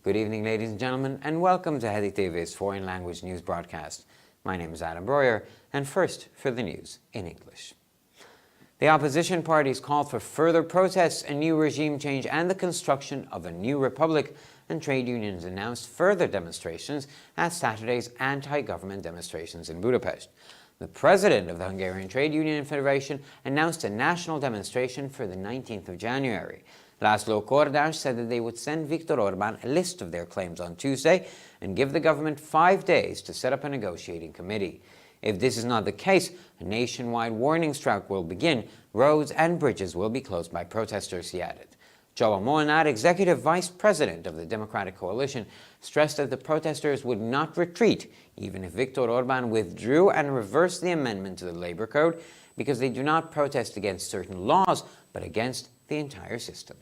Good evening, ladies and gentlemen, and welcome to Hedi TV's foreign language news broadcast. My name is Adam Breuer, and first for the news in English. The opposition parties called for further protests, a new regime change, and the construction of a new republic, and trade unions announced further demonstrations at Saturday's anti-government demonstrations in Budapest. The president of the Hungarian Trade Union Federation announced a national demonstration for the 19th of January. László Kordas said that they would send Viktor Orbán a list of their claims on Tuesday and give the government 5 days to set up a negotiating committee. If this is not the case, a nationwide warning strike will begin. Roads and bridges will be closed by protesters, he added. Csaba Molnár, executive vice president of the Democratic Coalition, stressed that the protesters would not retreat even if Viktor Orbán withdrew and reversed the amendment to the labor code, because they do not protest against certain laws but against the entire system.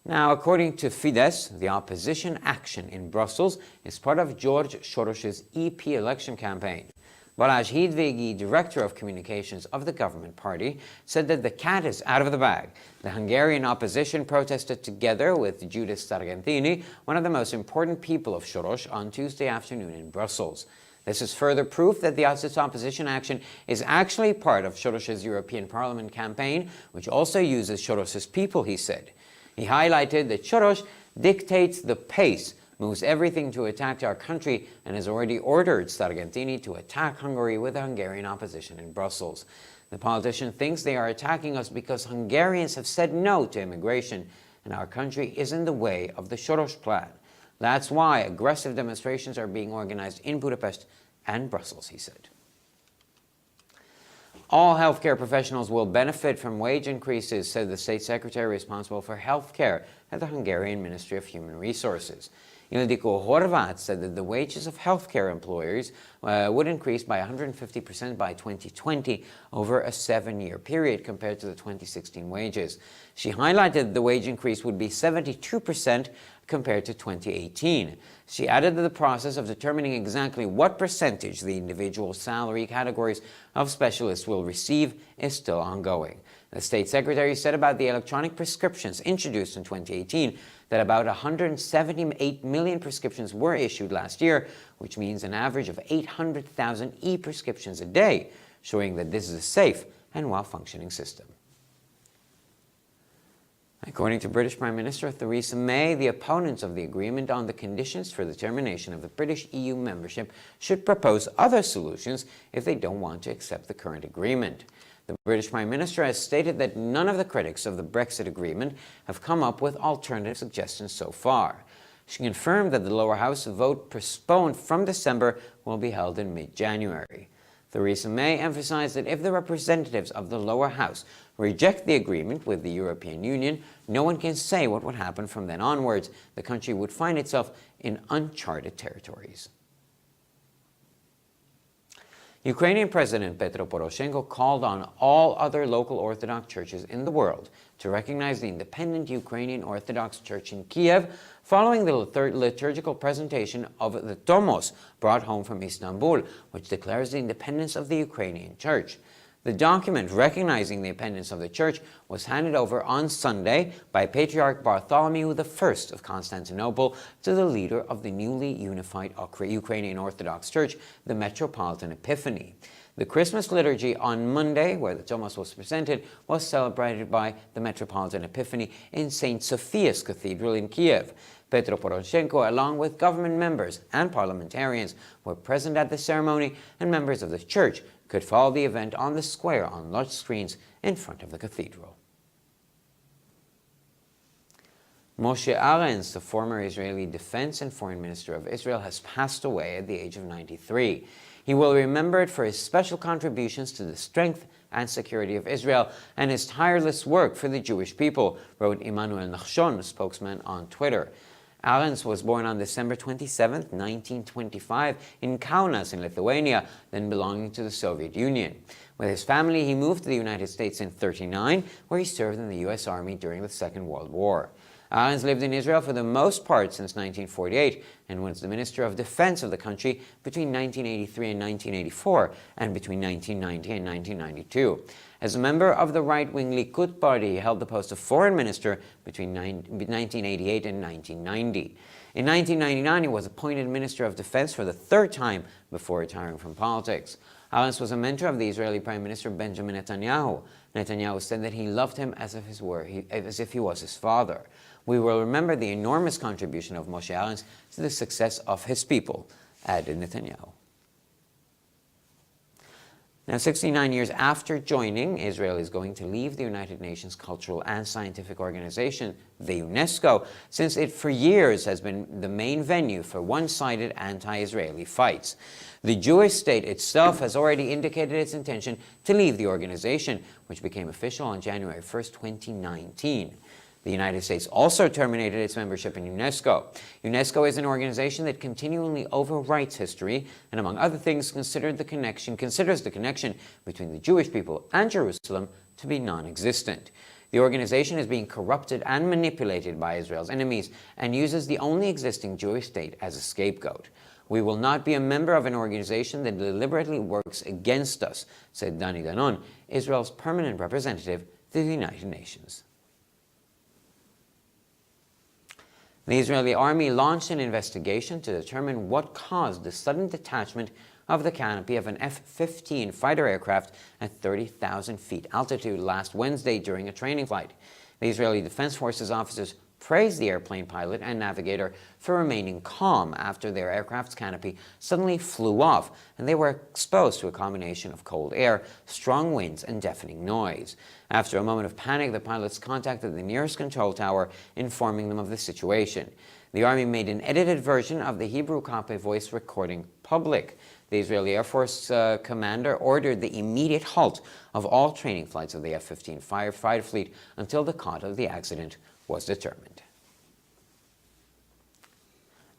Now, according to Fidesz, the opposition action in Brussels is part of George Soros's EP election campaign. Balázs Hídvégi, director of communications of the government party, said that the cat is out of the bag. The Hungarian opposition protested together with Judith Sargentini, one of the most important people of Soros, on Tuesday afternoon in Brussels. This is further proof that the opposition action is actually part of Soros's European Parliament campaign, which also uses Soros's people, he said. He highlighted that Soros dictates the pace, moves everything to attack our country, and has already ordered Sargentini to attack Hungary with the Hungarian opposition in Brussels. The politician thinks they are attacking us because Hungarians have said no to immigration, and our country is in the way of the Soros plan. That's why aggressive demonstrations are being organized in Budapest and Brussels, he said. All healthcare professionals will benefit from wage increases, said the state secretary responsible for healthcare at the Hungarian Ministry of Human Resources. Ildikó Horváth said that the wages of healthcare employees would increase by 150% by 2020 over a 7-year period compared to the 2016 wages. She highlighted the wage increase would be 72% compared to 2018. She added that the process of determining exactly what percentage the individual salary categories of specialists will receive is still ongoing. The state secretary said about the electronic prescriptions introduced in 2018 that about 178 million prescriptions were issued last year, which means an average of 800,000 e-prescriptions a day, showing that this is a safe and well-functioning system. According to British Prime Minister Theresa May, the opponents of the agreement on the conditions for the termination of the British EU membership should propose other solutions if they don't want to accept the current agreement. The British Prime Minister has stated that none of the critics of the Brexit agreement have come up with alternative suggestions so far. She confirmed that the lower house vote postponed from December will be held in mid-January. Theresa May emphasized that if the representatives of the lower house reject the agreement with the European Union, no one can say what would happen from then onwards. The country would find itself in uncharted territories. Ukrainian President Petro Poroshenko called on all other local Orthodox churches in the world to recognize the independent Ukrainian Orthodox Church in Kiev following the liturgical presentation of the Tomos brought home from Istanbul, which declares the independence of the Ukrainian Church. The document recognizing the independence of the Church was handed over on Sunday by Patriarch Bartholomew I of Constantinople to the leader of the newly unified Ukrainian Orthodox Church, the Metropolitan Epiphany. The Christmas liturgy on Monday, where the Tomos was presented, was celebrated by the Metropolitan Epiphany in St. Sophia's Cathedral in Kiev. Petro Poroshenko, along with government members and parliamentarians, were present at the ceremony, and members of the church could follow the event on the square on large screens in front of the cathedral. Moshe Arens, the former Israeli Defense and Foreign Minister of Israel, has passed away at the age of 93. He will be remembered for his special contributions to the strength and security of Israel and his tireless work for the Jewish people, wrote Emmanuel Nachshon, a spokesman on Twitter. Arens was born on December 27, 1925, in Kaunas in Lithuania, then belonging to the Soviet Union. With his family, he moved to the United States in 1939, where he served in the U.S. Army during the Second World War. Arens lived in Israel for the most part since 1948 and was the Minister of Defense of the country between 1983 and 1984 and between 1990 and 1992. As a member of the right-wing Likud party, he held the post of Foreign Minister between 1988 and 1990. In 1999, he was appointed Minister of Defense for the third time before retiring from politics. Arens was a mentor of the Israeli Prime Minister Benjamin Netanyahu. Netanyahu said that he loved him as if he was his father. We will remember the enormous contribution of Moshe Arens to the success of his people, added Netanyahu. Now, 69 years after joining, Israel is going to leave the United Nations Cultural and Scientific Organization, the UNESCO, since it for years has been the main venue for one-sided anti-Israeli fights. The Jewish state itself has already indicated its intention to leave the organization, which became official on January 1st, 2019. The United States also terminated its membership in UNESCO. UNESCO is an organization that continually overwrites history and, among other things, considers the connection between the Jewish people and Jerusalem to be non-existent. The organization is being corrupted and manipulated by Israel's enemies and uses the only existing Jewish state as a scapegoat. We will not be a member of an organization that deliberately works against us, said Dani Danon, Israel's permanent representative to the United Nations. The Israeli army launched an investigation to determine what caused the sudden detachment of the canopy of an F-15 fighter aircraft at 30,000 feet altitude last Wednesday during a training flight. The Israeli Defense Forces officers praised the airplane pilot and navigator for remaining calm after their aircraft's canopy suddenly flew off and they were exposed to a combination of cold air, strong winds, and deafening noise. After a moment of panic, the pilots contacted the nearest control tower, informing them of the situation. The army made an edited version of the Hebrew copy voice recording public. The Israeli Air Force commander ordered the immediate halt of all training flights of the F-15 fighter fleet until the cause of the accident was determined.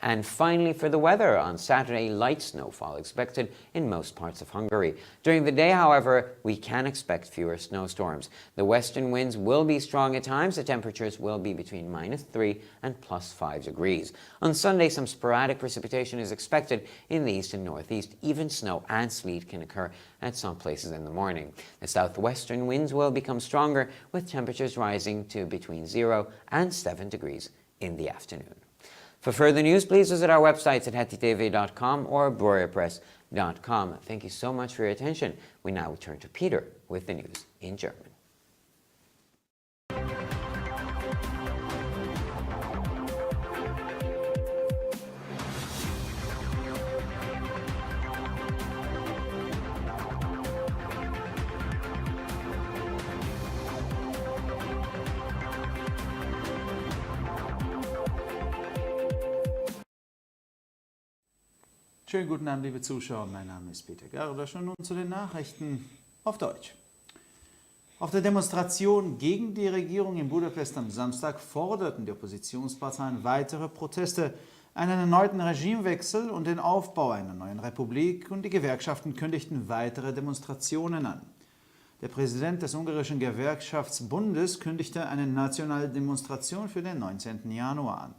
And finally, for the weather, on Saturday, light snowfall expected in most parts of Hungary. During the day, however, we can expect fewer snowstorms. The western winds will be strong at times. The temperatures will be between -3 and +5 degrees. On Sunday, some sporadic precipitation is expected in the east and northeast. Even snow and sleet can occur at some places in the morning. The southwestern winds will become stronger, with temperatures rising to between 0 and 7 degrees in the afternoon. For further news, please visit our websites at hetitv.com or breuerpress.com. Thank you so much for your attention. We now turn to Peter with the news in German. Schönen guten Abend, liebe Zuschauer. Mein Name ist Peter Gerlosch und nun zu den Nachrichten auf Deutsch. Auf der Demonstration gegen die Regierung in Budapest am Samstag forderten die Oppositionsparteien weitere Proteste, einen erneuten Regimewechsel und den Aufbau einer neuen Republik, und die Gewerkschaften kündigten weitere Demonstrationen an. Der Präsident des ungarischen Gewerkschaftsbundes kündigte eine nationale Demonstration für den 19. Januar an.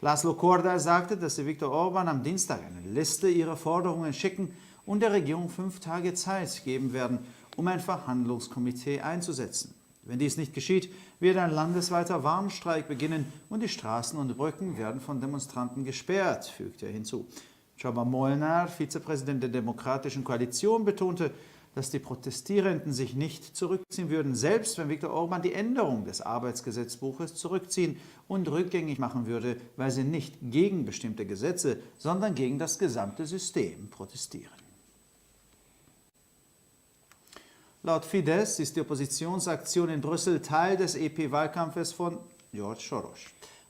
László Korda sagte, dass sie Viktor Orbán am Dienstag eine Liste ihrer Forderungen schicken und der Regierung 5 Tage Zeit geben werden, um ein Verhandlungskomitee einzusetzen. Wenn dies nicht geschieht, wird ein landesweiter Warnstreik beginnen und die Straßen und Brücken werden von Demonstranten gesperrt, fügte er hinzu. Csaba Molnár, Vizepräsident der Demokratischen Koalition, betonte, dass die Protestierenden sich nicht zurückziehen würden, selbst wenn Viktor Orbán die Änderung des Arbeitsgesetzbuches zurückziehen und rückgängig machen würde, weil sie nicht gegen bestimmte Gesetze, sondern gegen das gesamte System protestieren. Laut Fidesz ist die Oppositionsaktion in Brüssel Teil des EP-Wahlkampfes von George Soros.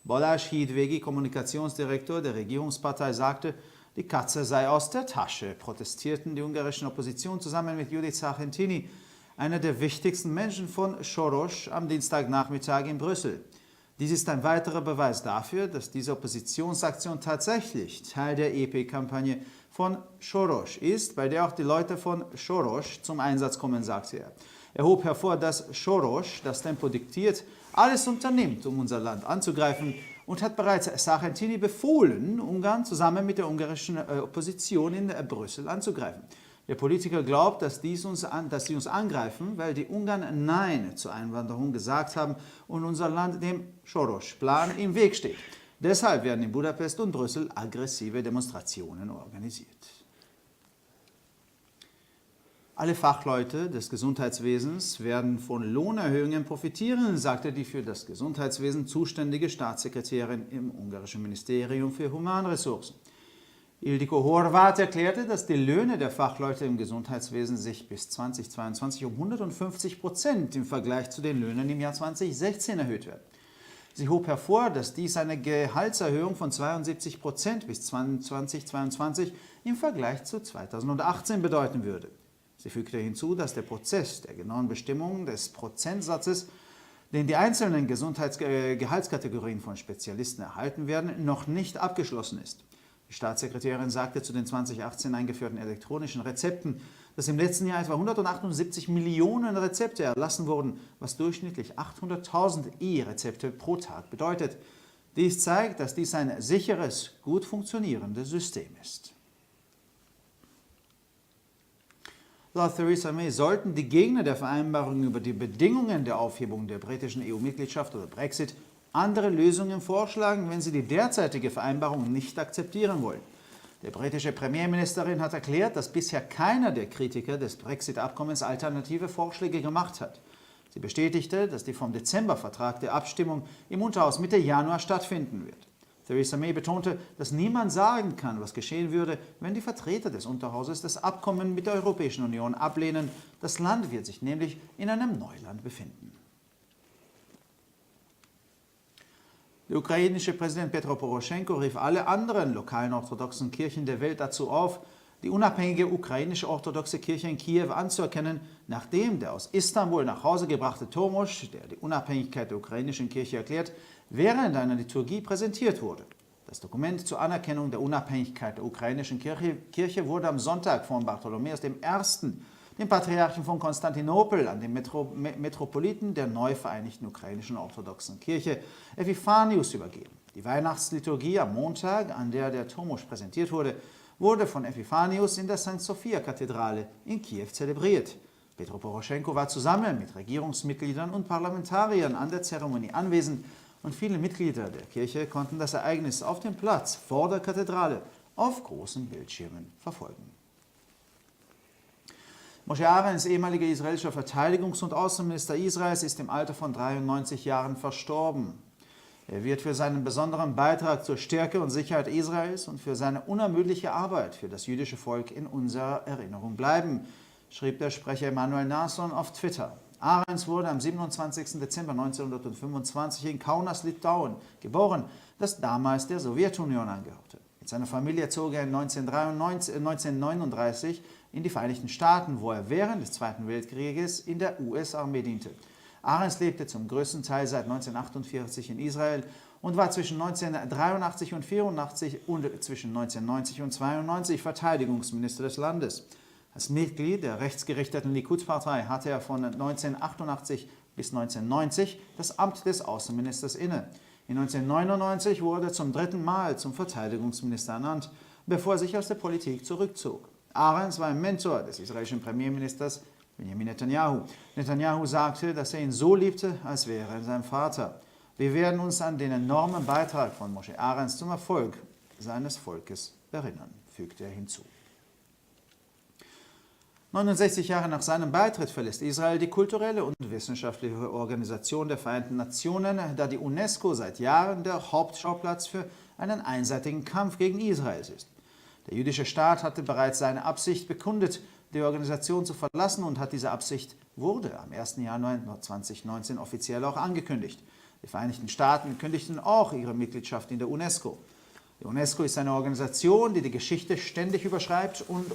Balázs Hídvégi, Kommunikationsdirektor der Regierungspartei, sagte, die Katze sei aus der Tasche, protestierten die ungarischen Opposition zusammen mit Judith Sargentini, einer der wichtigsten Menschen von Soros, am Dienstagnachmittag in Brüssel. Dies ist ein weiterer Beweis dafür, dass diese Oppositionsaktion tatsächlich Teil der EP-Kampagne von Soros ist, bei der auch die Leute von Soros zum Einsatz kommen, sagte er. Er hob hervor, dass Soros, das Tempo diktiert, alles unternimmt, um unser Land anzugreifen und hat bereits Sargentini befohlen, Ungarn zusammen mit der ungarischen Opposition in Brüssel anzugreifen. Der Politiker glaubt, dass sie uns angreifen, weil die Ungarn Nein zur Einwanderung gesagt haben und unser Land dem Soros-Plan im Weg steht. Deshalb werden in Budapest und Brüssel aggressive Demonstrationen organisiert. Alle Fachleute des Gesundheitswesens werden von Lohnerhöhungen profitieren, sagte die für das Gesundheitswesen zuständige Staatssekretärin im ungarischen Ministerium für Humanressourcen. Ildikó Horváth erklärte, dass die Löhne der Fachleute im Gesundheitswesen sich bis 2022 um 150% im Vergleich zu den Löhnen im Jahr 2016 erhöht werden. Sie hob hervor, dass dies eine Gehaltserhöhung von 72% bis 2022 im Vergleich zu 2018 bedeuten würde. Sie fügte hinzu, dass der Prozess der genauen Bestimmung des Prozentsatzes, den die einzelnen Gehaltskategorien von Spezialisten erhalten werden, noch nicht abgeschlossen ist. Die Staatssekretärin sagte zu den 2018 eingeführten elektronischen Rezepten, dass im letzten Jahr etwa 178 Millionen Rezepte erlassen wurden, was durchschnittlich 800.000 E-Rezepte pro Tag bedeutet. Dies zeigt, dass dies ein sicheres, gut funktionierendes System ist. Laut Theresa May sollten die Gegner der Vereinbarung über die Bedingungen der Aufhebung der britischen EU-Mitgliedschaft oder Brexit andere Lösungen vorschlagen, wenn sie die derzeitige Vereinbarung nicht akzeptieren wollen. Die britische Premierministerin hat erklärt, dass bisher keiner der Kritiker des Brexit-Abkommens alternative Vorschläge gemacht hat. Sie bestätigte, dass die vom Dezember vertragte Abstimmung im Unterhaus Mitte Januar stattfinden wird. Theresa May betonte, dass niemand sagen kann, was geschehen würde, wenn die Vertreter des Unterhauses das Abkommen mit der Europäischen Union ablehnen. Das Land wird sich nämlich in einem Neuland befinden. Der ukrainische Präsident Petro Poroschenko rief alle anderen lokalen orthodoxen Kirchen der Welt dazu auf, die unabhängige ukrainische orthodoxe Kirche in Kiew anzuerkennen, nachdem der aus Istanbul nach Hause gebrachte Tormusch, der die Unabhängigkeit der ukrainischen Kirche erklärt, während einer Liturgie präsentiert wurde. Das Dokument zur Anerkennung der Unabhängigkeit der ukrainischen Kirche wurde am Sonntag von Bartholomäus I., dem Patriarchen von Konstantinopel, an den Metropoliten der neu vereinigten ukrainischen orthodoxen Kirche, Epiphanius, übergeben. Die Weihnachtsliturgie am Montag, an der der Tormusch präsentiert wurde, wurde von Epiphanius in der St. Sophia-Kathedrale in Kiew zelebriert. Petro Poroschenko war zusammen mit Regierungsmitgliedern und Parlamentariern an der Zeremonie anwesend und viele Mitglieder der Kirche konnten das Ereignis auf dem Platz vor der Kathedrale auf großen Bildschirmen verfolgen. Moshe Arens, ehemaliger israelischer Verteidigungs- und Außenminister Israels, ist im Alter von 93 Jahren verstorben. Er wird für seinen besonderen Beitrag zur Stärke und Sicherheit Israels und für seine unermüdliche Arbeit für das jüdische Volk in unserer Erinnerung bleiben, schrieb der Sprecher Emanuel Nason auf Twitter. Arens wurde am 27. Dezember 1925 in Kaunas, Litauen, geboren, das damals der Sowjetunion angehörte. Mit seiner Familie zog er 1939 in die Vereinigten Staaten, wo er während des Zweiten Weltkrieges in der US-Armee diente. Arens lebte zum größten Teil seit 1948 in Israel und war zwischen 1983 und 1984 und zwischen 1990 und 1992 Verteidigungsminister des Landes. Als Mitglied der rechtsgerichteten Likud-Partei hatte er von 1988 bis 1990 das Amt des Außenministers inne. In 1999 wurde er zum dritten Mal zum Verteidigungsminister ernannt, bevor er sich aus der Politik zurückzog. Arens war ein Mentor des israelischen Premierministers Benjamin Netanyahu. Netanyahu sagte, dass er ihn so liebte, als wäre er sein Vater. Wir werden uns an den enormen Beitrag von Moshe Arens zum Erfolg seines Volkes erinnern, fügte er hinzu. 69 Jahre nach seinem Beitritt verlässt Israel die kulturelle und wissenschaftliche Organisation der Vereinten Nationen, da die UNESCO seit Jahren der Hauptschauplatz für einen einseitigen Kampf gegen Israel ist. Der jüdische Staat hatte bereits seine Absicht bekundet, die Organisation zu verlassen, und diese Absicht wurde am 1. Januar 2019 offiziell auch angekündigt. Die Vereinigten Staaten kündigten auch ihre Mitgliedschaft in der UNESCO. Die UNESCO ist eine Organisation, die die Geschichte ständig überschreibt und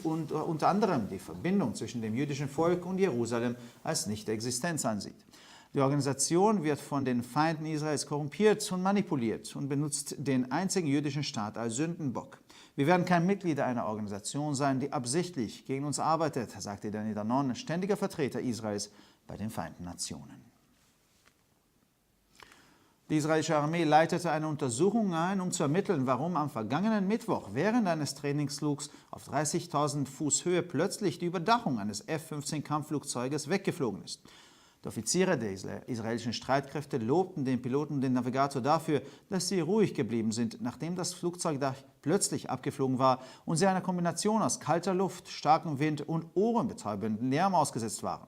unter anderem die Verbindung zwischen dem jüdischen Volk und Jerusalem als Nicht-Existenz ansieht. Die Organisation wird von den Feinden Israels korrumpiert und manipuliert und benutzt den einzigen jüdischen Staat als Sündenbock. Wir werden kein Mitglied einer Organisation sein, die absichtlich gegen uns arbeitet, sagte Danny Danon, ständiger Vertreter Israels bei den Vereinten Nationen. Die israelische Armee leitete eine Untersuchung ein, um zu ermitteln, warum am vergangenen Mittwoch während eines Trainingsflugs auf 30.000 Fuß Höhe plötzlich die Überdachung eines F-15-Kampfflugzeuges weggeflogen ist. Die Offiziere der israelischen Streitkräfte lobten den Piloten und den Navigator dafür, dass sie ruhig geblieben sind, nachdem das Flugzeugdach plötzlich abgeflogen war und sie einer Kombination aus kalter Luft, starkem Wind und ohrenbetäubendem Lärm ausgesetzt waren.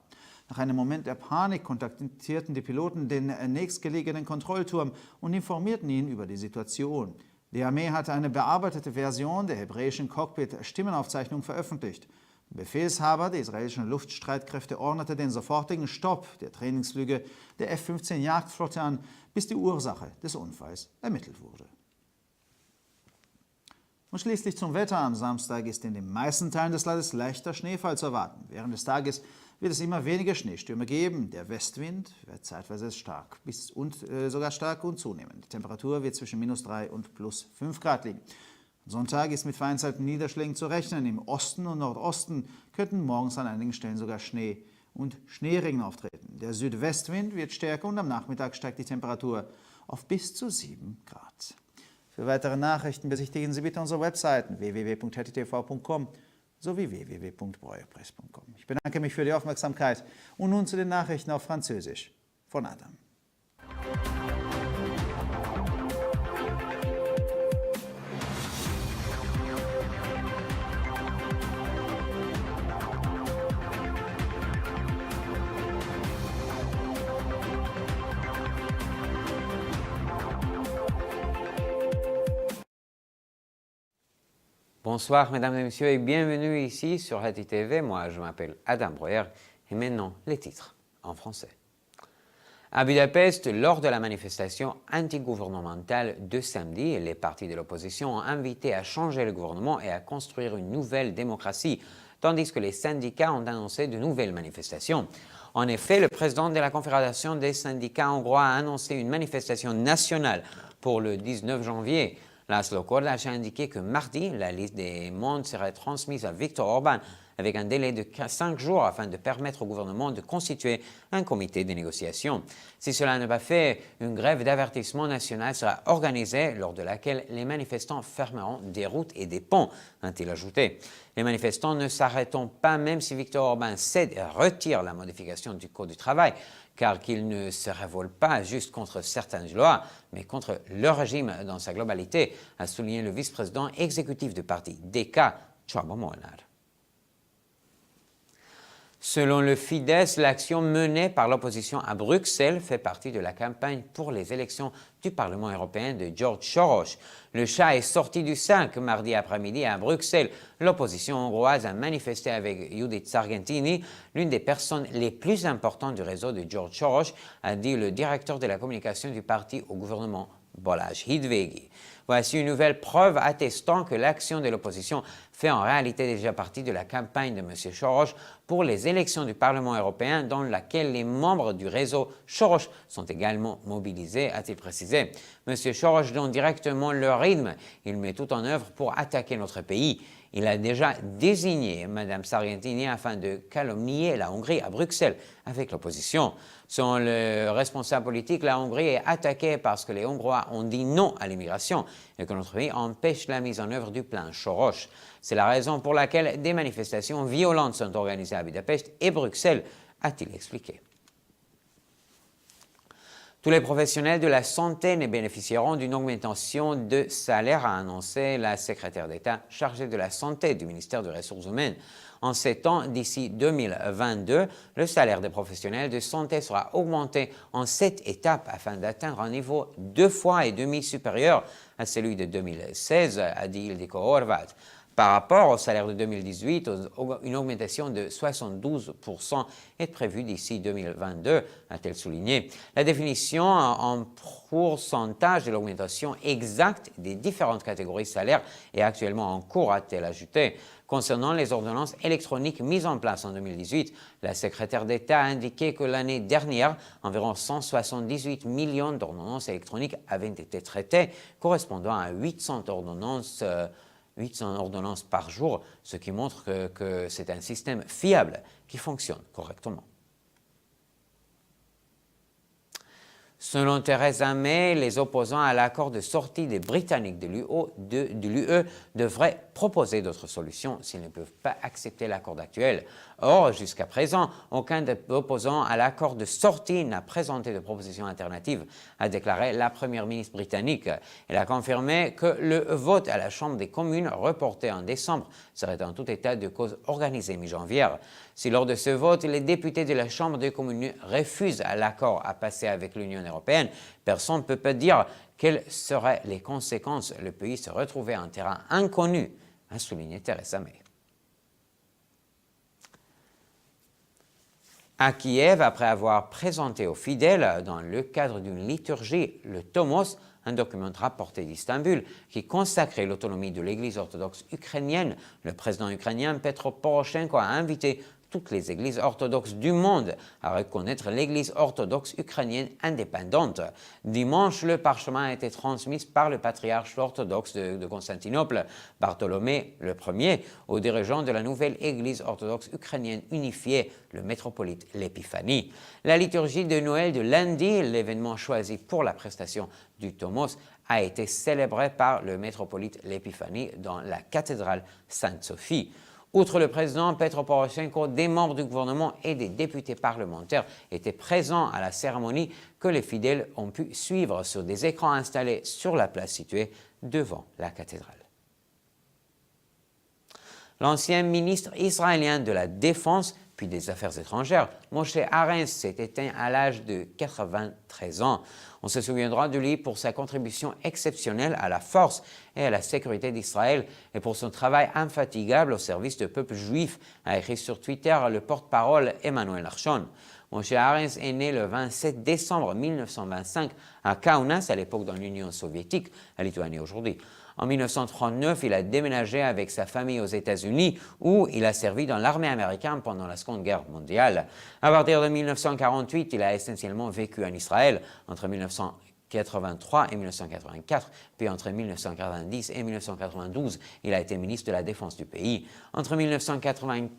Nach einem Moment der Panik kontaktierten die Piloten den nächstgelegenen Kontrollturm und informierten ihn über die Situation. Die Armee hatte eine bearbeitete Version der hebräischen Cockpit-Stimmenaufzeichnung veröffentlicht. Der Befehlshaber der israelischen Luftstreitkräfte ordnete den sofortigen Stopp der Trainingsflüge der F-15-Jagdflotte an, bis die Ursache des Unfalls ermittelt wurde. Und schließlich zum Wetter. Am Samstag ist in den meisten Teilen des Landes leichter Schneefall zu erwarten. Während des Tages wird es immer weniger Schneestürme geben. Der Westwind wird zeitweise sogar stark und zunehmend. Die Temperatur wird zwischen -3 und +5 Grad liegen. Am Sonntag ist mit vereinzelten Niederschlägen zu rechnen. Im Osten und Nordosten könnten morgens an einigen Stellen sogar Schnee und Schneeregen auftreten. Der Südwestwind wird stärker und am Nachmittag steigt die Temperatur auf bis zu 7 Grad. Für weitere Nachrichten besichtigen Sie bitte unsere Webseiten www.htv.com sowie www.breuerpresse.com. Ich bedanke mich für die Aufmerksamkeit und nun zu den Nachrichten auf Französisch von Adam. Bonsoir mesdames et messieurs et bienvenue ici sur Hati TV. Moi je m'appelle Adam Breuer et maintenant les titres en français. À Budapest, lors de la manifestation antigouvernementale de samedi, les partis de l'opposition ont invité à changer le gouvernement et à construire une nouvelle démocratie, tandis que les syndicats ont annoncé de nouvelles manifestations. En effet, le président de la Confédération des syndicats hongrois a annoncé une manifestation nationale pour le 19 janvier. László Korlás a indiqué que mardi, la liste des membres serait transmise à Viktor Orban avec un délai de 5 jours afin de permettre au gouvernement de constituer un comité de négociation. Si cela n'est pas fait, une grève d'avertissement nationale sera organisée lors de laquelle les manifestants fermeront des routes et des ponts, a-t-il ajouté. Les manifestants ne s'arrêteront pas même si Viktor Orban cède et retire la modification du Code du travail, car qu'il ne se révolte pas juste contre certaines lois, mais contre le régime dans sa globalité, a souligné le vice-président exécutif du parti DK, Csaba Molnár. Selon le Fidesz, l'action menée par l'opposition à Bruxelles fait partie de la campagne pour les élections du Parlement européen de George Soros. Le chat est sorti du sac mardi après-midi à Bruxelles. L'opposition hongroise a manifesté avec Judith Sargentini, l'une des personnes les plus importantes du réseau de George Soros, a dit le directeur de la communication du parti au gouvernement, Balázs Hidvégi. Voici une nouvelle preuve attestant que l'action de l'opposition fait en réalité déjà partie de la campagne de M. Soros pour les élections du Parlement européen dans laquelle les membres du réseau Soros sont également mobilisés, a-t-il précisé. M. Soros donne directement le rythme. Il met tout en œuvre pour attaquer notre pays. Il a déjà désigné Mme Sargentini afin de calomnier la Hongrie à Bruxelles avec l'opposition. Selon le responsable politique, la Hongrie est attaquée parce que les Hongrois ont dit non à l'immigration et que notre pays empêche la mise en œuvre du plan Soros. C'est la raison pour laquelle des manifestations violentes sont organisées à Budapest et Bruxelles, a-t-il expliqué. Tous les professionnels de la santé ne bénéficieront d'une augmentation de salaire, a annoncé la secrétaire d'État chargée de la santé du ministère des Ressources humaines. En 7 ans, d'ici 2022, le salaire des professionnels de santé sera augmenté en 7 étapes afin d'atteindre un niveau 2,5 fois supérieur à celui de 2016, a dit Ildikó Horváth. Par rapport au salaire de 2018, une augmentation de 72% est prévue d'ici 2022, a-t-elle souligné. La définition en pourcentage de l'augmentation exacte des différentes catégories de salaires est actuellement en cours, a-t-elle ajouté. Concernant les ordonnances électroniques mises en place en 2018, la secrétaire d'État a indiqué que l'année dernière, environ 178 millions d'ordonnances électroniques avaient été traitées, correspondant à 800 ordonnances 800 ordonnances par jour, ce qui montre que c'est un système fiable qui fonctionne correctement. Selon Theresa May, les opposants à l'accord de sortie des Britanniques de l'UE devraient proposer d'autres solutions s'ils ne peuvent pas accepter l'accord actuel. Or, jusqu'à présent, aucun des opposants à l'accord de sortie n'a présenté de proposition alternative, a déclaré la première ministre britannique. Elle a confirmé que le vote à la Chambre des communes, reporté en décembre, serait en tout état de cause organisé mi-janvier. Si lors de ce vote, les députés de la Chambre des communes refusent l'accord à passer avec l'Union européenne, personne ne peut pas dire quelles seraient les conséquences. Le pays se retrouvait en terrain inconnu, a souligné Theresa May. À Kiev, après avoir présenté aux fidèles, dans le cadre d'une liturgie, le Tomos, un document rapporté d'Istanbul qui consacrait l'autonomie de l'Église orthodoxe ukrainienne, le président ukrainien Petro Poroshenko a invité toutes les églises orthodoxes du monde à reconnaître l'Église orthodoxe ukrainienne indépendante. Dimanche, le parchemin a été transmis par le patriarche orthodoxe de Constantinople, Bartholomé Ier, aux dirigeants de la nouvelle Église orthodoxe ukrainienne unifiée, le métropolite l'Épiphanie. La liturgie de Noël de lundi, l'événement choisi pour la prestation du Tomos, a été célébrée par le métropolite l'Épiphanie dans la cathédrale Sainte-Sophie. Outre le président Petro Poroshenko, des membres du gouvernement et des députés parlementaires étaient présents à la cérémonie que les fidèles ont pu suivre sur des écrans installés sur la place située devant la cathédrale. L'ancien ministre israélien de la Défense puis des Affaires étrangères, Moshe Arens, s'est éteint à l'âge de 93 ans. On se souviendra de lui pour sa contribution exceptionnelle à la force et à la sécurité d'Israël et pour son travail infatigable au service du peuple juif, a écrit sur Twitter le porte-parole Emmanuel Archon. Moshe Arens est né le 27 décembre 1925 à Kaunas, à l'époque dans l'Union soviétique, la Lituanie aujourd'hui. En 1939, il a déménagé avec sa famille aux États-Unis où il a servi dans l'armée américaine pendant la Seconde Guerre mondiale. À partir de 1948, il a essentiellement vécu en Israël entre 1983 et 1984, puis entre 1990 et 1992, il a été ministre de la Défense du pays. Entre 1988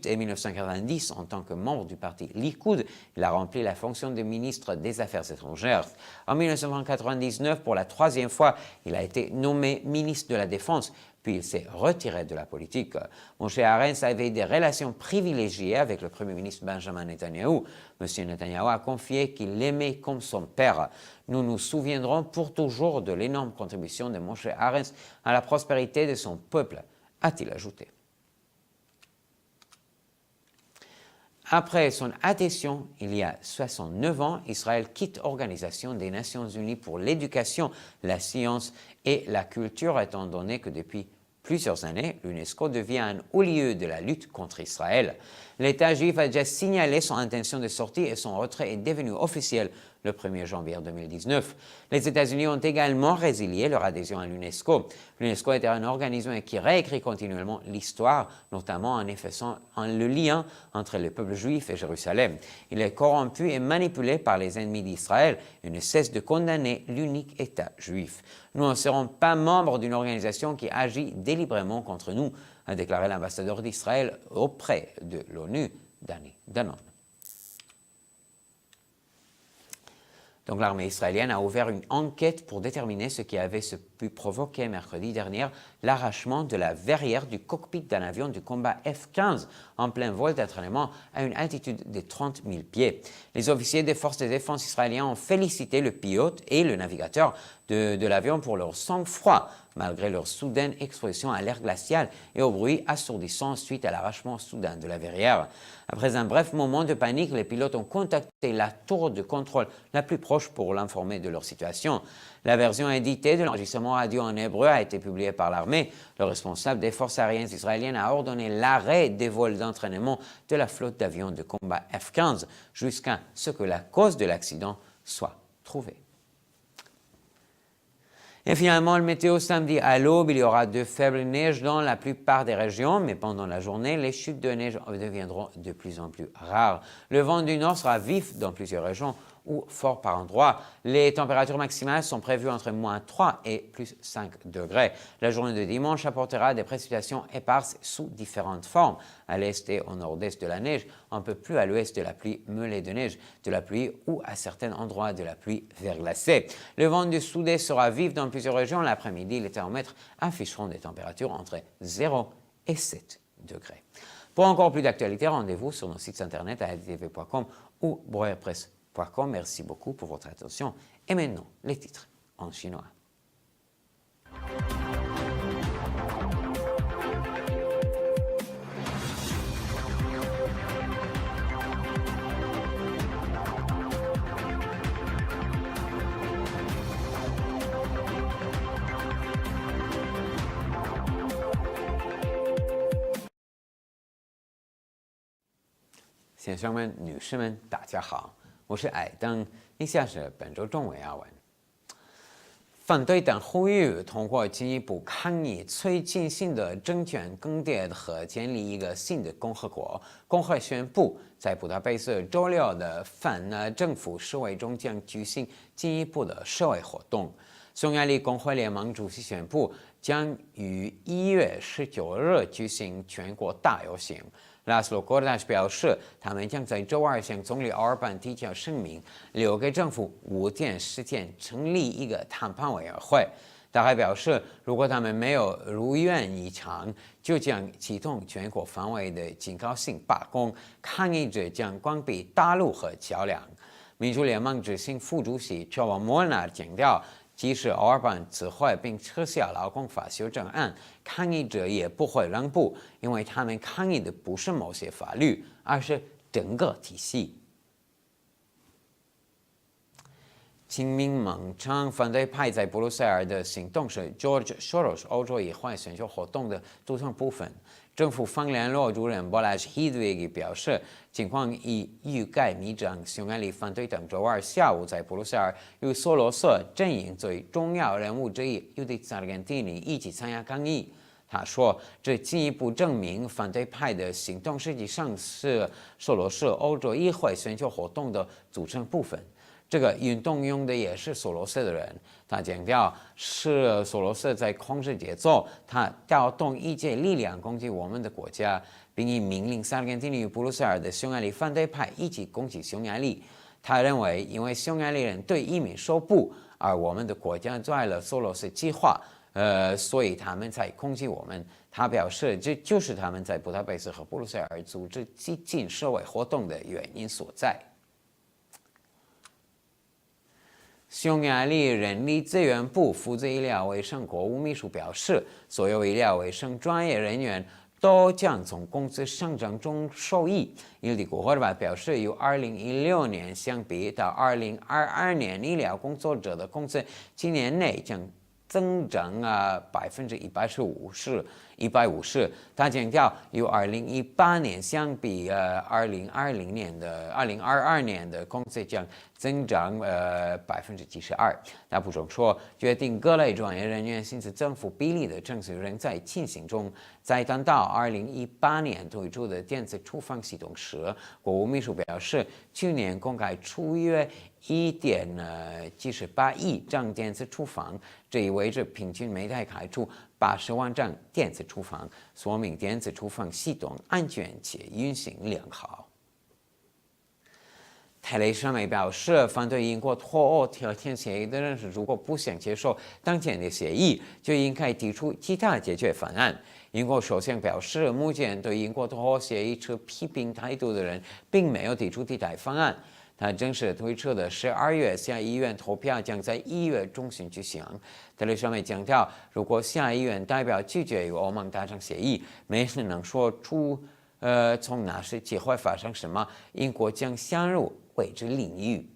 et 1990, en tant que membre du parti Likoud, il a rempli la fonction de ministre des Affaires étrangères. En 1999, pour la troisième fois, il a été nommé ministre de la Défense, puis il s'est retiré de la politique. Moshe Arens avait des relations privilégiées avec le Premier ministre Benjamin Netanyahu. M. Netanyahu a confié qu'il l'aimait comme son père. Nous nous souviendrons pour toujours de l'énorme contribution de Moshe Arens à la prospérité de son peuple, a-t-il ajouté. Après son adhésion, il y a 69 ans, Israël quitte l'Organisation des Nations Unies pour l'éducation, la science et la culture, étant donné que depuis plusieurs années, l'UNESCO devient un haut lieu de la lutte contre Israël. L'État juif a déjà signalé son intention de sortie et son retrait est devenu officiel le 1er janvier 2019. Les États-Unis ont également résilié leur adhésion à l'UNESCO. L'UNESCO est un organisme qui réécrit continuellement l'histoire, notamment en effaçant le lien entre le peuple juif et Jérusalem. Il est corrompu et manipulé par les ennemis d'Israël et ne cesse de condamner l'unique État juif. Nous ne serons pas membres d'une organisation qui agit délibérément contre nous, a déclaré l'ambassadeur d'Israël auprès de l'ONU, Dani Danon. Donc l'armée israélienne a ouvert une enquête pour déterminer ce qui avait pu provoquer mercredi dernier l'arrachement de la verrière du cockpit d'un avion du combat F-15 en plein vol d'entraînement à une altitude de 30 000 pieds. Les officiers des forces de défense israéliennes ont félicité le pilote et le navigateur de l'avion pour leur sang-froid, malgré leur soudaine exposition à l'air glacial et au bruit assourdissant suite à l'arrachement soudain de la verrière. Après un bref moment de panique, les pilotes ont contacté la tour de contrôle la plus proche pour l'informer de leur situation. La version éditée de l'enregistrement radio en hébreu a été publiée par l'armée. Le responsable des forces aériennes israéliennes a ordonné l'arrêt des vols d'entraînement de la flotte d'avions de combat F-15 jusqu'à ce que la cause de l'accident soit trouvée. Et finalement, le météo samedi à l'aube, il y aura de faibles neiges dans la plupart des régions, mais pendant la journée, les chutes de neige deviendront de plus en plus rares. Le vent du nord sera vif dans plusieurs régions. ou fort par endroits. Les températures maximales sont prévues entre -3 et +5 degrés. La journée de dimanche apportera des précipitations éparses sous différentes formes. À l'est et au nord-est de la neige, un peu plus à l'ouest de la pluie mêlée de neige, de la pluie ou à certains endroits de la pluie verglacée. Le vent du sud-est sera vif dans plusieurs régions. L'après-midi, les thermomètres afficheront des températures entre 0 et 7 degrés. Pour encore plus d'actualités, rendez-vous sur nos sites internet à hdtv.com ou breuerpresse.com. Merci beaucoup pour votre attention. Et maintenant, les titres en chinois. 先生们、女士们，大家好，我是艾登。以下是本周中文要闻。反对党呼吁通过进一步抗议最近新的政权更迭和建立一个新的共和国。共和宣布，在布达佩斯周六的反政府示威中将举行进一步的示威活动。匈牙利工会联盟主席宣布，将于1月19日举行全国大游行。拉斯洛·戈尔达什表示，他们将在周二向总理奥尔班提交声明，留给政府5天时间成立一个谈判委员会。他还表示，如果他们没有如愿以偿，就将启动全国范围的警告性罢工，抗议者将关闭大路和桥梁。民主联盟执行副主席乔瓦莫纳强调，即使奥尔班辞会并撤销劳工法修正案，抗议者也不会让步，因为他们抗议的不是某些法律，而是整个体系。亲民盟称，反对派在布鲁塞尔的行动是 George Soros 欧洲议会选举活动的组成部分。政府方联络主任 Balázs Hidvégi 表示，情况已愈改弥彰。匈牙利反对党周二下午在布鲁塞尔与索罗斯阵营最重要人物之一 Judith Sargentini 一起参加抗议。他说，这进一步证明反对派的行动实际上是索罗斯欧洲议会选举活动的组成部分。这个运动用的也是索罗斯的人。他强调，是索罗斯在控制节奏，他调动一切力量攻击我们的国家，并以命令萨尔根蒂尼与布鲁塞尔的匈牙利反对派一起攻击匈牙利。他认为，因为匈牙利人对移民说不，而我们的国家拽了索罗斯计划，所以他们才攻击我们。他表示，这就是他们在布达佩斯和布鲁塞尔组织激进社会活动的原因所在。匈牙利人力资源部负责医疗卫生国务秘书表示，所有医疗卫生专业人员都将从工资上涨中受益。Ildikó Horváth表示，与2016年相比，到2022年，医疗工作者的工资今年内将增长150%。他强调，与2018年相比，2022年的工资将增长72%。他补充说，决定各类专业人员薪资增幅比例的程序仍在进行中。在谈到2018年推出的电子处方系统时，国务秘书表示，去年公开出约1.78亿张电子处方，这意味着平均每台开出80万张电子处方，说明电子处方系统安全且运行良好。特蕾莎梅表示，反对英国脱欧条件协议的人士，如果不想接受当前的协议，就应该提出其他解决方案。英国首相表示，目前对英国脱欧协议持批评态度的人，并没有提出替代方案。他正式推出的12月下议院投票将在1月中旬举行。特蕾莎梅强调，如果下议院代表拒绝与欧盟达成协议，没人能说出从哪时起会发生什么，英国将陷入未知领域。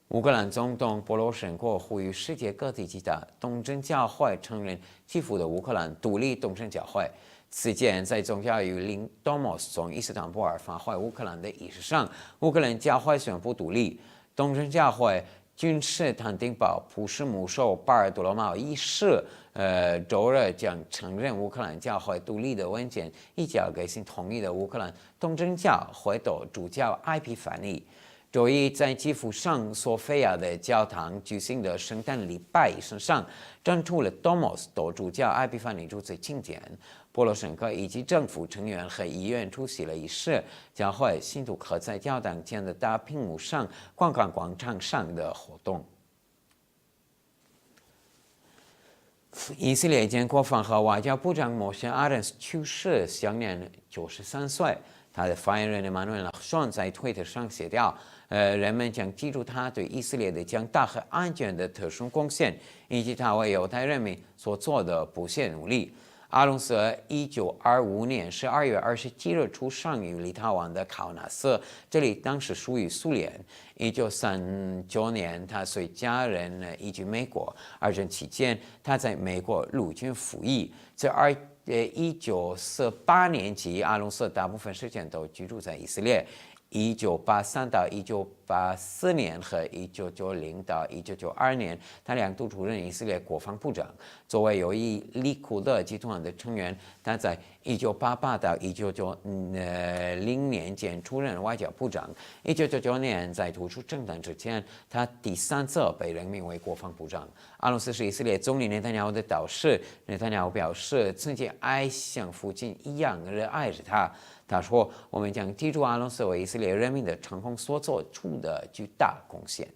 乌克兰总统波罗申科呼吁世界各地其他东正教会承认基辅的乌克兰独立东正教会。此前，在宗教与领多莫斯从伊斯坦布尔发回乌克兰的仪式上，乌克兰教会宣布独立。东正教会君士坦丁堡普世牧首巴尔多罗茂一世周日将承认乌克兰教会独立的文件移交给新统一的乌克兰东正教会的主教埃皮凡尼。周一在基辅上索菲亚的教堂举行的圣诞礼拜仪式上，展出了多莫斯的主教埃皮凡尼主持庆典。波罗申科以及政府成员和议员出席了仪式。教会信徒可在教堂前的大屏幕上观看广场上的活动。以色列前国防和外交部长摩西·阿伦斯去世，享年93岁。他的发言人马努埃拉松在推特上写道：“人们将记住他对以色列的强大和安全的特殊贡献，以及他为犹太人民所做的不懈努力。”阿隆斯1925年12月27日出生于立陶宛的考纳斯，这里当时属于苏联。1939年，他随家人移居美国。二战期间，他在美国陆军服役。自1948年起，阿隆斯大部分时间都居住在以色列。1983到1984年和1990到1992年，他两度出任以色列国防部长。作为由利库德集团的成员，他在1988到1990年间出任外交部长。1999年在突出政党之前，他第3次被任命为国防部长。阿隆斯是以色列总理内塔尼亚胡的导师。内塔尼亚胡表示，自己爱像父亲一样热爱着他。他说：“我们将记住阿隆斯为以色列人民的成功所做出的巨大贡献。”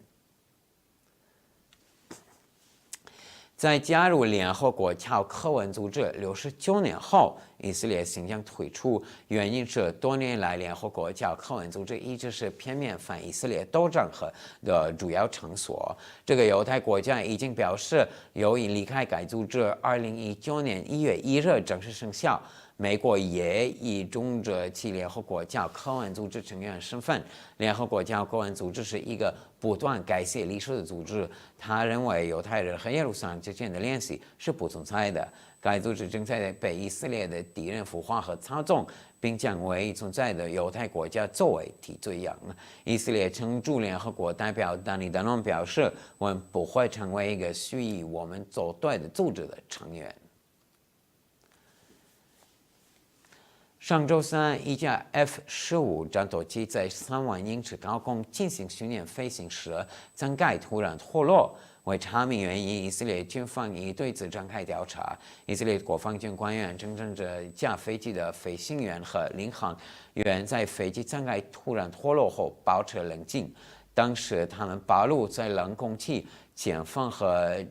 在加入联合国教科文组织69年后，以色列新将退出，原因是多年来联合国教科文组织一直是片面反以色列斗争的主要场所。这个犹太国家已经表示有意离开该组织，2019年1月1日正式生效。美国也已终止其联合国教科文组织成员身份。联合国教科文组织是一个不断改写历史的组织。他认为犹太人和耶路撒冷之间的联系是不存在的。该组织正在被以色列的敌人孵化和操纵，并将唯一存在的犹太国家作为替罪羊。以色列常驻联合国代表丹尼·达农表示：“我们不会成为一个蓄意我们作对的组织的成员。”上周三，一架 F-15战斗机在3万英尺高空进行训练飞行时，舱盖突然脱落。为查明原因，以色列军方已对此展开调查。以色列国防军官员证实着驾飞机的飞行员和领航员在飞机舱盖突然脱落后保持冷静。当时，他们暴露在冷空气、前方和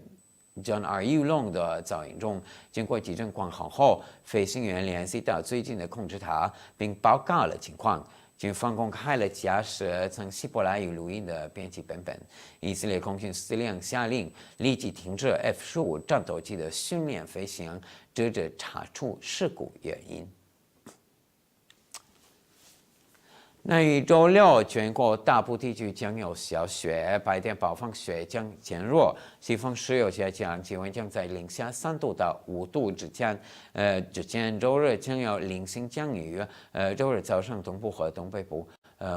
Január 的噪音中。经过几阵广航后，飞行员联系到最近的控制塔，并报告了情况。军方公开了驾驶从希伯来语录音的编辑本本。以色列空军司令下令立即停止 F-15战斗机的训练飞行，直至查出事故原因。那于周六，全国大部地区将有小雪，白天暴风雪将减弱，西风时有下降，气温将在零下3度到5度之间。周日将有零星降雨，周日早上东部和东北部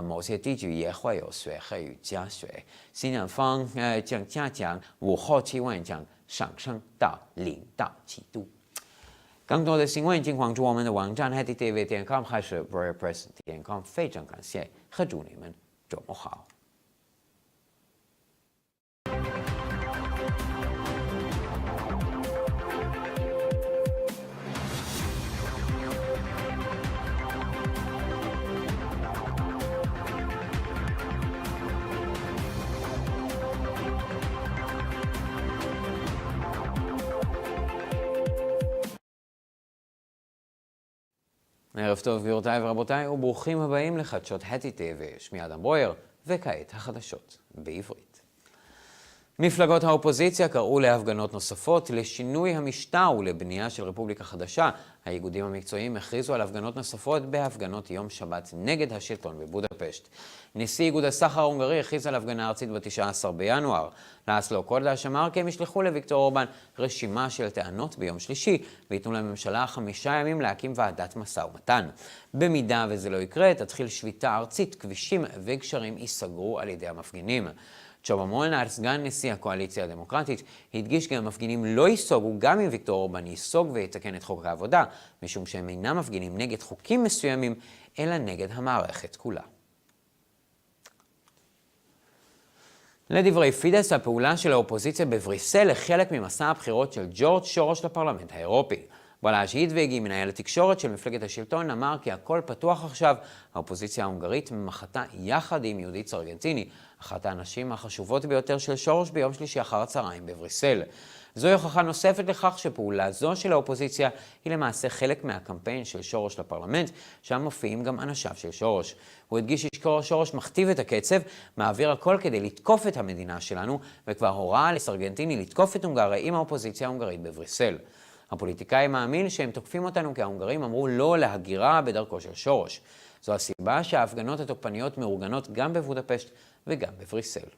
某些地区也会有雪和雨夹雪。西南风将下降，午后气温将上升到0到7度。更多的新闻请关注我们的网站 HeadTV.com 还是 BroyerPress.com。非常感谢和祝你们周末好。ערב טוב גבירותיי ורבותיי וברוכים הבאים לחדשות HeadTV. שמי אדם ברויר וכעת החדשות בעברית. מפלגות האופוזיציה קראו להפגנות נוספות לשינוי המשטר ולבנייה של רפובליקה חדשה. האיגודים המקצועיים הכריזו על הפגנות נוספות בהפגנות יום שבת נגד השלטון בבודפשט. נשיא איגוד הסחר ההונגרי הכריז על הפגנה ארצית ב-19 בינואר. לאסלו קודש אמר כי הם ישלחו לוויקטור אורבן רשימה של טענות ביום שלישי ויתנו לממשלה 5 ימים להקים ועדת משא ומתן. במידה וזה לא יקרה, תתחיל שביתה ארצית, כבישים וגשרים ייסגרו על ידי המפגינים. צ'אבה מולנר, סגן נשיא הקואליציה הדמוקרטית, הדגיש כי המפגינים לא ייסוגו גם אם ויקטור אורבן ייסוג ויתקן את חוק העבודה, משום שהם אינם מפגינים נגד חוקים מסוימים, אלא נגד המערכת כולה. לדברי פידס, הפעולה של האופוזיציה בבריסל לחלק ממסע הבחירות של ג'ורג' שורש לפרלמנט האירופי. בלאז' הידוויגי, מנהל התקשורת של מפלגת השלטון, אמר כי הכל פתוח עכשיו. האופוזיציה ההונגרית מחתה יחד עם יהודית סרגנטיני, אחת האנשים החשובות ביותר של שורש ביום שלישי אחר הצהריים בבריסל. זוהי הוכחה נוספת לכך שפעולה זו של האופוזיציה היא למעשה חלק מהקמפיין של שורש לפרלמנט, שם מופיעים גם אנשיו של שורש. הוא הדגיש ששורש מכתיב את הקצב, מעביר הכל כדי לתקוף את המדינה שלנו, וכבר הורה לסרגנטיני לתקוף את הונגריה עם האופוזיציה ההונגרית בבריסל. הפוליטיקאי מאמין שהם תוקפים אותנו כי ההונגרים אמרו לא להגירה בדרכו של שורש. זו הסיבה שההפגנות התוקפניות מאורגנות גם בבודפשט וגם בבריסל.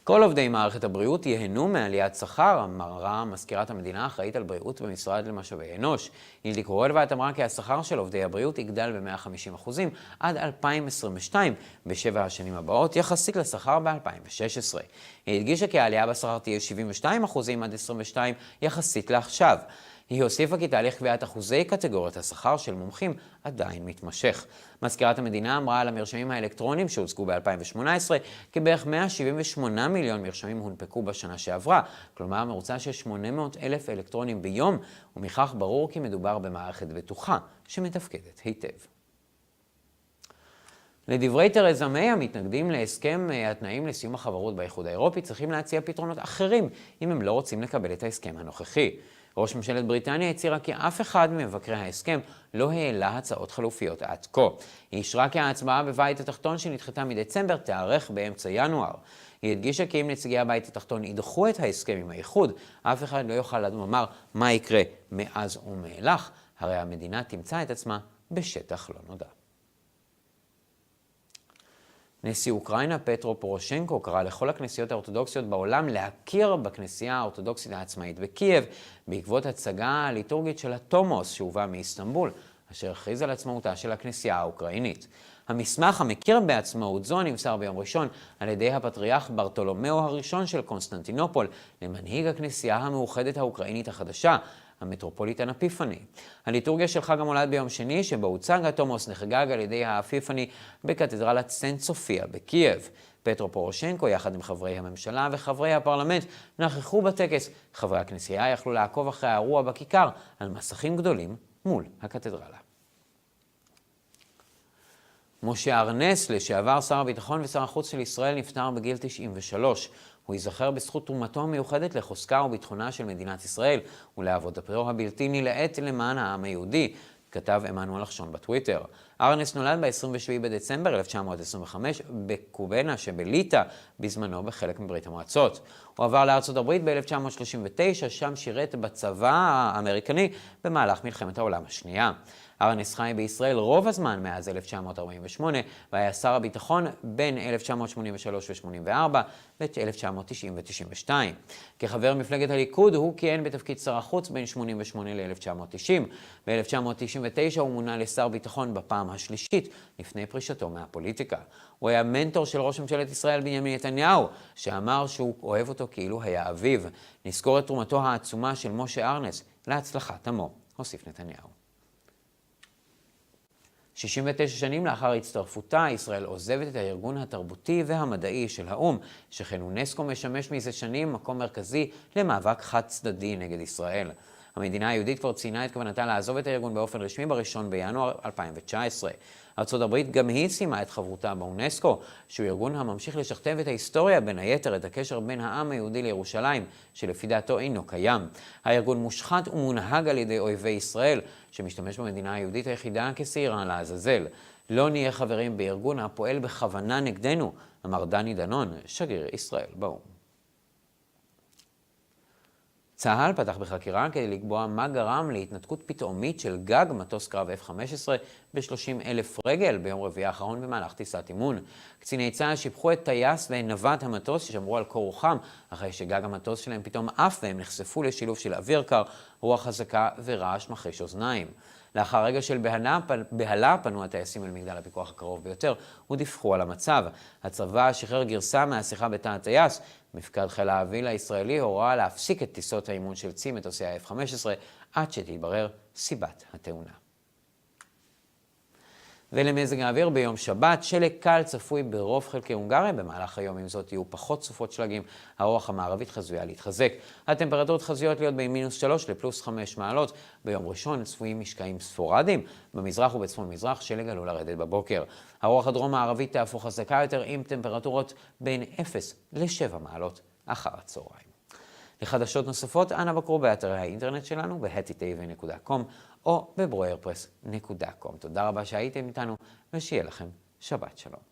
כל עובדי מערכת הבריאות ייהנו מעליית שכר, אמרה מזכירת המדינה האחראית על בריאות במשרד למשאבי אנוש. אילדי קורלבט אמרה כי השכר של עובדי הבריאות יגדל ב-150% עד 2022, בשבע השנים הבאות, יחסית לשכר ב-2016. היא הדגישה כי העלייה בשכר תהיה 72% עד 22 יחסית לעכשיו. היא הוסיפה כי תהליך קביעת אחוזי קטגוריות השכר של מומחים עדיין מתמשך. מזכירת המדינה אמרה על המרשמים האלקטרונים שהוצגו ב-2018 כי בערך 178 מיליון מרשמים הונפקו בשנה שעברה, כלומר ממוצע של 800,000 אלקטרונים ביום, ומכך ברור כי מדובר במערכת בטוחה שמתפקדת היטב. לדברי תרזה מיי, המתנגדים להסכם התנאים לסיום החברות באיחוד האירופי צריכים להציע פתרונות אחרים אם הם לא רוצים לקבל את ההסכם הנוכחי. ראש ממשלת בריטניה הצהירה כי אף אחד ממבקרי ההסכם לא העלה הצעות חלופיות עד כה. היא אישרה כי ההצבעה בבית התחתון שנדחתה מדצמבר תארך באמצע ינואר. היא הדגישה כי אם נציגי הבית התחתון ידחו את ההסכם עם האיחוד, אף אחד לא יוכל לומר מה יקרה מאז ומאילך, הרי המדינה תמצא את עצמה בשטח לא נודע. נשיא אוקראינה פטרו פורושנקו קרא לכל הכנסיות האורתודוקסיות בעולם להכיר בכנסייה האורתודוקסית העצמאית בקייב, בעקבות הצגה הליטורגית של התומוס שהובא מאיסטנבול, אשר הכריז על עצמאותה של הכנסייה האוקראינית. המסמך המכיר בעצמאות זו נמסר ביום ראשון על ידי הפטריארך ברטולומיאו הראשון של קונסטנטינופול למנהיג הכנסייה המאוחדת האוקראינית החדשה, המטרופוליטן אפיפני. הליטורגיה של חג המולד ביום שני, שבו הוצג התומוס, נחגג על ידי האפיפני בקתדרלת סנט סופיה בקייב. פטרו פורושנקו, יחד עם חברי הממשלה וחברי הפרלמנט, נכחו בטקס. חברי הכנסייה יכלו לעקוב אחרי האירוע בכיכר על מסכים גדולים מול הקתדרלה. משה ארנס, לשעבר שר הביטחון ושר החוץ של ישראל, נפטר בגיל 93. הוא ייזכר בזכות תרומתו המיוחדת לחוזקה וביטחונה של מדינת ישראל ולעבודתו הבלתי נלאית למען העם היהודי, כתב עמנואל לחשון בטוויטר. ארנס נולד ב-27 בדצמבר 1925 בקובנה שבליטא, בזמנו בחלק מברית המועצות. הוא עבר לארצות הברית ב-1939, שם שירת בצבא האמריקני במהלך מלחמת העולם השנייה. ארנס חי בישראל רוב הזמן מאז 1948, והיה שר הביטחון בין 1983 ו-84 ו-1990 ו-92. כחבר מפלגת הליכוד הוא כיהן בתפקיד שר החוץ בין 88 ל-1990. ב-1999 הוא מונה לשר ביטחון בפעם השלישית לפני פרישתו מהפוליטיקה. הוא היה מנטור של ראש ממשלת ישראל בנימין נתניהו, שאמר שהוא אוהב אותו כאילו היה אביו. נזכור את תרומתו העצומה של משה ארנס להצלחת עמו, הוסיף נתניהו. 69 שנים לאחר הצטרפותה, ישראל עוזבת את הארגון התרבותי והמדעי של האו"ם, שכן אונסקו משמש מזה שנים מקום מרכזי למאבק חד צדדי נגד ישראל. המדינה היהודית כבר ציינה את כוונתה לעזוב את הארגון באופן רשמי ב1 בינואר 2019. ארצות הברית גם היא סיימה את חברותה באונסקו, שהוא ארגון הממשיך לשכתב את ההיסטוריה, בין היתר את הקשר בין העם היהודי לירושלים, שלפי דעתו אינו קיים. הארגון מושחת ומונהג על ידי אויבי ישראל, שמשתמש במדינה היהודית היחידה כשעירה לעזאזל. לא נהיה חברים בארגון הפועל בכוונה נגדנו, אמר דני דנון, שגריר ישראל באו"ם. צה"ל פתח בחקירה כדי לקבוע מה גרם להתנתקות פתאומית של גג מטוס קרב F-15 ב-30,000 רגל ביום רביעי האחרון במהלך טיסת אימון. קציני צה"ל שיבחו את טייס ונווט המטוס ששמרו על קור רוחם אחרי שגג המטוס שלהם פתאום עף והם נחשפו לשילוב של אוויר קר רוח חזקה ורעש מחריש אוזניים. לאחר רגע של בהלה פנו הטייסים אל מגדל הפיקוח הקרוב ביותר ודיווחו על המצב. הצבא שחרר גרסה מהשיחה בתא הטייס. מפקד חיל האוויר הישראלי הורה להפסיק את טיסות האימון של צי מטוסי ה-F-15 עד שתתברר סיבת התאונה. ולמזג האוויר ביום שבת, שלג קל צפוי ברוב חלקי הונגריה. במהלך היום עם זאת יהיו פחות סופות שלגים, הרוח המערבית חזויה להתחזק. הטמפרטורות חזויות להיות בין -3 ל+5 מעלות. ביום ראשון צפויים משקעים ספורדיים. במזרח ובצפון מזרח שלג עלול לרדת בבוקר. הרוח הדרום מערבית תהפוך חזקה יותר עם טמפרטורות בין 0 ל-7 מעלות אחר הצהריים. לחדשות נוספות, אנא בקרו באתרי האינטרנט שלנו ב-hetitv.com או בברוירפרס.com. תודה רבה שהייתם איתנו ושיהיה לכם שבת שלום.